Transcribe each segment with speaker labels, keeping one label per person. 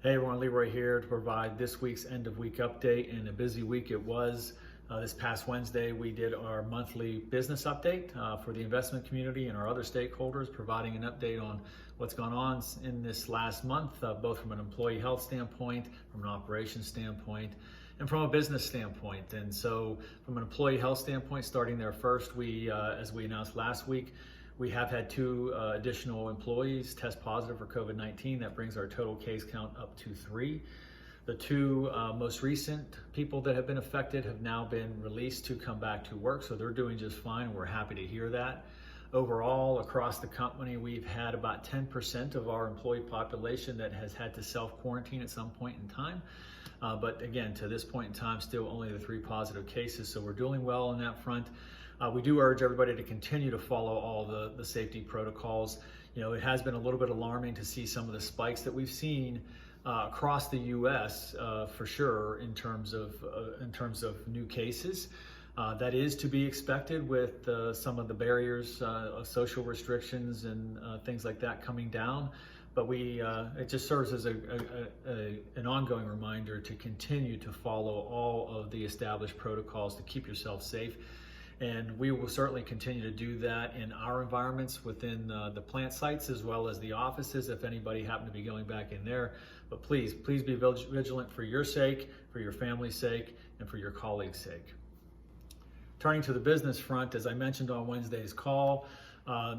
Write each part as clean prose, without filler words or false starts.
Speaker 1: Hey everyone, Leroy here to provide this week's end of week update, and a busy week it was. This past Wednesday we did our monthly business update for the investment community and our other stakeholders, providing an update on what's gone on in this last month, both from an employee health standpoint, from an operations standpoint, and from a business standpoint. And so from an employee health standpoint, starting there first, as we announced last week, we have had two additional employees test positive for COVID-19. That brings our total case count up to 3. The two most recent people that have been affected have now been released to come back to work, so they're doing just fine, and we're happy to hear that. Overall, across the company, we've had about 10% of our employee population that has had to self-quarantine at some point in time. But again, to this point in time, still only the 3 positive cases, so we're doing well on that front. We do urge everybody to continue to follow all the safety protocols. You know, it has been a little bit alarming to see some of the spikes that we've seen across the U.S. For sure in terms of new cases. That is to be expected with some of the barriers of social restrictions and things like that coming down. But it just serves as an ongoing reminder to continue to follow all of the established protocols to keep yourself safe. And we will certainly continue to do that in our environments within the plant sites as well as the offices if anybody happened to be going back in there. But please be vigilant for your sake, for your family's sake, and for your colleagues' sake. Turning to the business front, as I mentioned on Wednesday's call,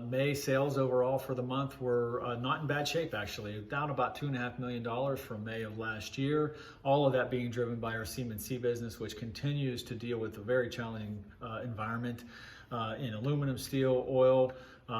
Speaker 1: May sales overall for the month were not in bad shape, actually, down about $2.5 million from May of last year. All of that being driven by our C&C business, which continues to deal with a very challenging environment in aluminum, steel, oil.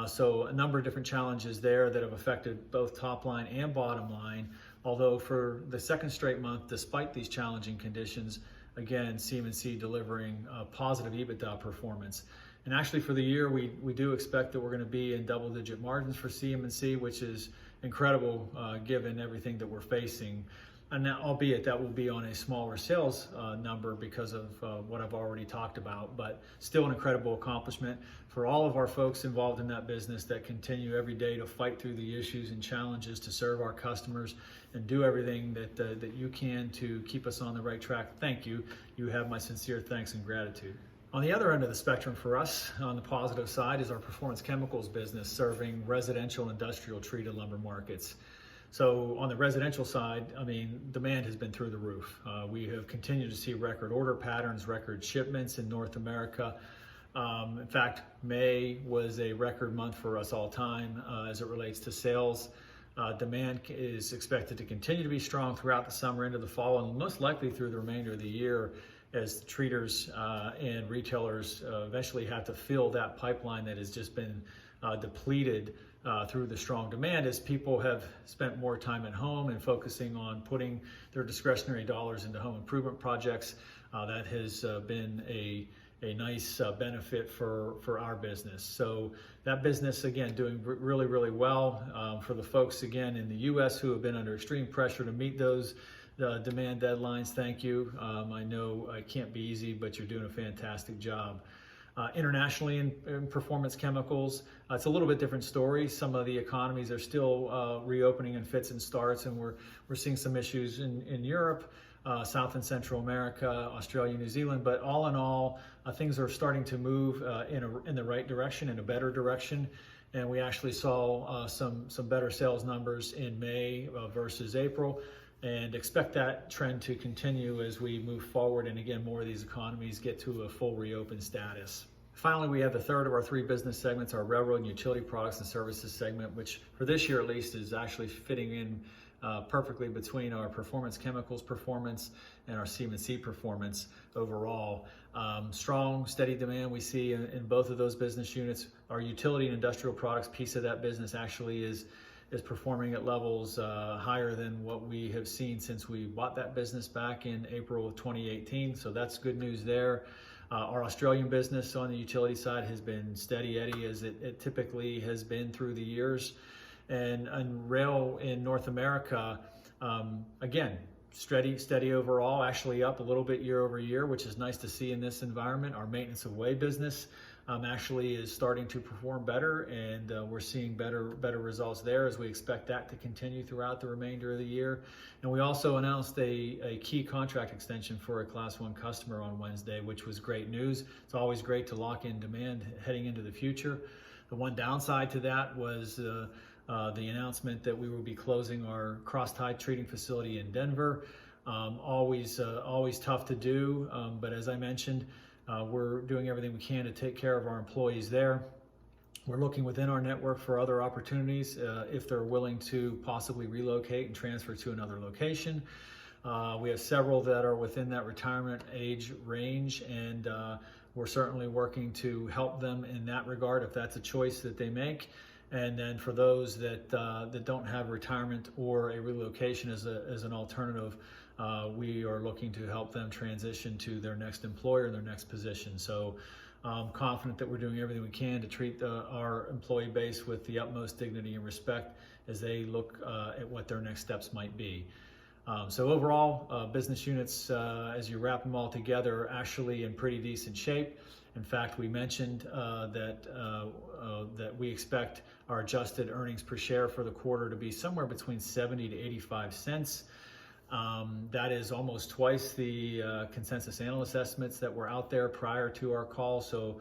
Speaker 1: So a number of different challenges there that have affected both top line and bottom line. Although for the second straight month, despite these challenging conditions, again, C&C delivering positive EBITDA performance. And actually for the year, we do expect that we're going to be in double-digit margins for C&C, which is incredible given everything that we're facing. And now, albeit that will be on a smaller sales number because of what I've already talked about, but still an incredible accomplishment for all of our folks involved in that business that continue every day to fight through the issues and challenges to serve our customers and do everything that you can to keep us on the right track. Thank you. You have my sincere thanks and gratitude. On the other end of the spectrum for us, on the positive side, is our performance chemicals business serving residential and industrial treated lumber markets. So on the residential side, I mean, demand has been through the roof. We have continued to see record order patterns, record shipments in North America. In fact, May was a record month for us all time as it relates to sales. Demand is expected to continue to be strong throughout the summer into the fall, and most likely through the remainder of the year, as treaters and retailers eventually have to fill that pipeline that has just been depleted through the strong demand as people have spent more time at home and focusing on putting their discretionary dollars into home improvement projects. That has been a nice benefit for our business. So that business, again, doing really, really well. For the folks, again, in the U.S. who have been under extreme pressure to meet those demand deadlines, thank you. I know it can't be easy, but you're doing a fantastic job. Internationally in performance chemicals, it's a little bit different story. Some of the economies are still reopening in fits and starts, and we're seeing some issues in Europe, South and Central America, Australia, New Zealand. But all in all, things are starting to move in the right direction, in a better direction. And we actually saw some better sales numbers in May versus April, and expect that trend to continue as we move forward and again more of these economies get to a full reopen status. Finally, we have the third of our 3 business segments, our railroad and utility products and services segment, which for this year at least is actually fitting in perfectly between our performance chemicals performance and our C&C performance overall. Strong, steady demand we see in both of those business units. Our utility and industrial products piece of that business actually is performing at levels higher than what we have seen since we bought that business back in April of 2018. So that's good news there. Our Australian business on the utility side has been steady Eddie as it typically has been through the years. And rail in North America, again, steady overall, actually up a little bit year over year, which is nice to see in this environment. Our maintenance of way business actually is starting to perform better, and we're seeing better results there, as we expect that to continue throughout the remainder of the year. And we also announced a key contract extension for a Class 1 customer on Wednesday, which was great news. It's always great to lock in demand heading into the future. The one downside to that was the announcement that we will be closing our cross-tie treating facility in Denver. Always tough to do, but as I mentioned, we're doing everything we can to take care of our employees there. We're looking within our network for other opportunities if they're willing to possibly relocate and transfer to another location. We have several that are within that retirement age range, and we're certainly working to help them in that regard if that's a choice that they make. And then for those that don't have retirement or a relocation as an alternative, we are looking to help them transition to their next employer, their next position. So I'm confident that we're doing everything we can to treat our employee base with the utmost dignity and respect as they look at what their next steps might be. So overall, business units, as you wrap them all together, are actually in pretty decent shape. In fact, we mentioned that we expect our adjusted earnings per share for the quarter to be somewhere between 70 to 85 cents. That is almost twice the consensus analyst estimates that were out there prior to our call. So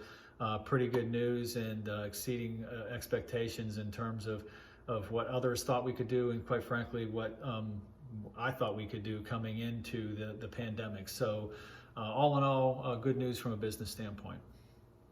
Speaker 1: pretty good news, and exceeding expectations in terms of what others thought we could do, and quite frankly, what I thought we could do coming into the pandemic. So all in all, good news from a business standpoint.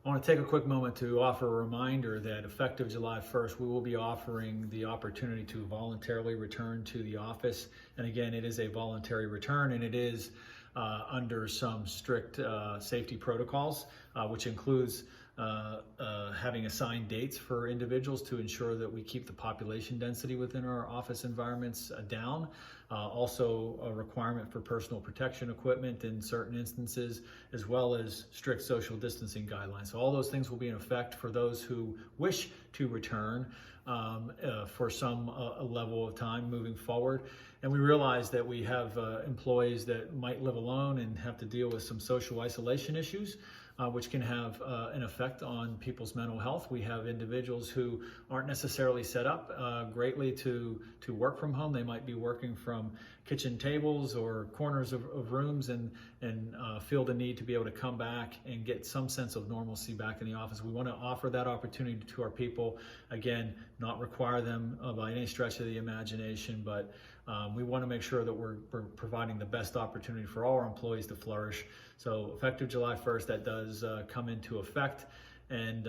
Speaker 1: I want to take a quick moment to offer a reminder that effective July 1st, we will be offering the opportunity to voluntarily return to the office. And again, it is a voluntary return, and it is under some strict safety protocols, which includes having assigned dates for individuals to ensure that we keep the population density within our office environments down. Also a requirement for personal protection equipment in certain instances, as well as strict social distancing guidelines. So all those things will be in effect for those who wish to return for some level of time moving forward. And we realize that we have employees that might live alone and have to deal with some social isolation issues, which can have an effect on people's mental health. We have individuals who aren't necessarily set up greatly to work from home. They might be working from kitchen tables or corners of rooms, and feel the need to be able to come back and get some sense of normalcy back in the office. We want to offer that opportunity to our people. Again, not require them by any stretch of the imagination, but we want to make sure that we're providing the best opportunity for all our employees to flourish. So effective July 1st, that does come into effect. And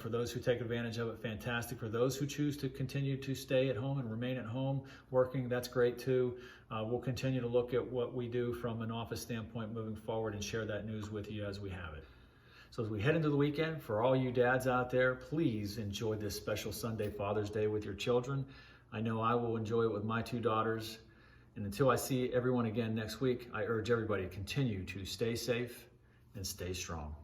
Speaker 1: for those who take advantage of it, fantastic. For those who choose to continue to stay at home and remain at home working, that's great too. We'll continue to look at what we do from an office standpoint moving forward and share that news with you as we have it. So as we head into the weekend, for all you dads out there, please enjoy this special Sunday, Father's Day, with your children. I know I will enjoy it with my two daughters. And until I see everyone again next week, I urge everybody to continue to stay safe and stay strong.